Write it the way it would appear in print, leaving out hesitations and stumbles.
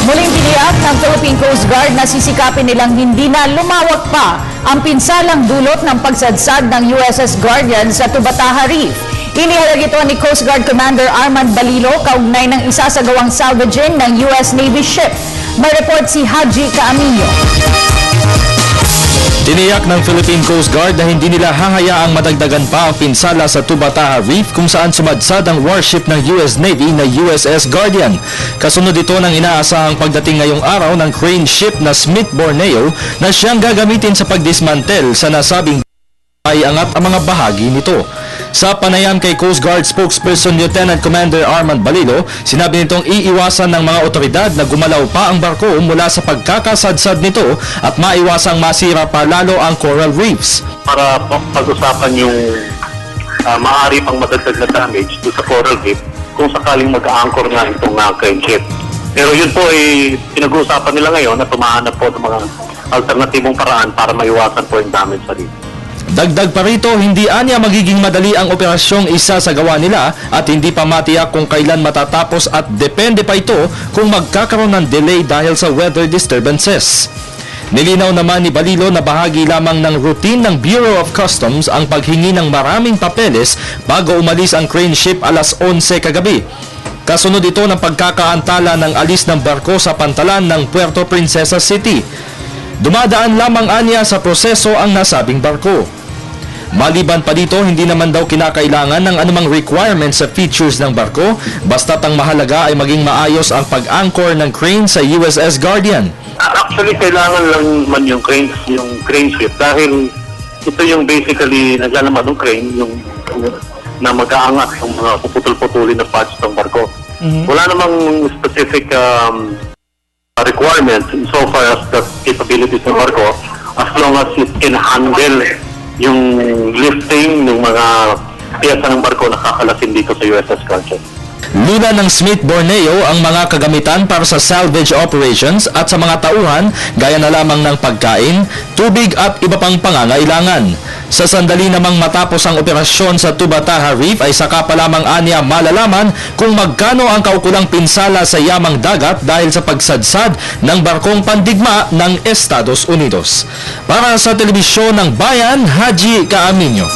Muling tiniyak ng Philippine Coast Guard na sisikapin nilang hindi na lumawak pa ang pinsalang dulot ng pagsadsad ng USS Guardian sa Tubataha Reef. Inihayag ito ni Coast Guard Commander Armand Balilo kaugnay ng isasagawang salvaging ng US Navy ship. May report si Haji Caaminio. Tiniyak ng Philippine Coast Guard na hindi nila hahayaang madagdagan pa ang pinsala sa Tubataha Reef kung saan sumadsad ang warship ng US Navy na USS Guardian. Kasunod ito ng inaasahang pagdating ngayong araw ng crane ship na Smith Borneo na siyang gagamitin sa pagdismantel sa nasabing ay angat ang mga bahagi nito. Sa panayam kay Coast Guard spokesperson Lieutenant Commander Armand Balilo, sinabi nitong iiwasan ng mga otoridad na gumalaw pa ang barko mula sa pagkakasadsad nito at maiwasang masira pa lalo ang coral reefs. Para pag-usapan yung maaari pang madagdag na damage sa coral reef kung sakaling mag-anchor nga itong crane ship. Pero yun po ay pinag-uusapan nila ngayon na tumahanap po ng mga alternatibong paraan para maiwasan po yung damage sa reef. Dagdag pa rito, hindi anya magiging madali ang operasyong isasagawa nila at hindi pa matiyak kung kailan matatapos at depende pa ito kung magkakaroon ng delay dahil sa weather disturbances. Nilinaw naman ni Balilo na bahagi lamang ng routine ng Bureau of Customs ang paghingi ng maraming papeles bago umalis ang crane ship alas 11 kagabi. Kasunod ito ng pagkakaantala ng alis ng barko sa pantalan ng Puerto Princesa City. Dumadaan lamang anya sa proseso ang nasabing barko. Maliban pa dito, hindi naman daw kinakailangan ng anumang requirements sa features ng barko, basta't ang mahalaga ay maging maayos ang pag-anchor ng crane sa USS Guardian. Actually, kailangan lang man yung crane ship dahil ito yung basically naglalaman ng crane, yung na mag-aangat ng mga puputol-putulin na parts ng barko. Wala namang specific requirements so far as the capabilities ng barko as long as it can handle yung lifting ng mga piyesa ng barko na kakalasin dito sa USS Guardian. Luna ng Smith Borneo ang mga kagamitan para sa salvage operations at sa mga tauhan gaya na lamang ng pagkain, tubig at iba pang pangangailangan. Sa sandali namang matapos ang operasyon sa Tubataha Reef ay saka pa lamang anya malalaman kung magkano ang kaukulang pinsala sa yamang dagat dahil sa pagsadsad ng barkong pandigma ng Estados Unidos. Para sa Telebisyon ng Bayan, Haji Caaminio.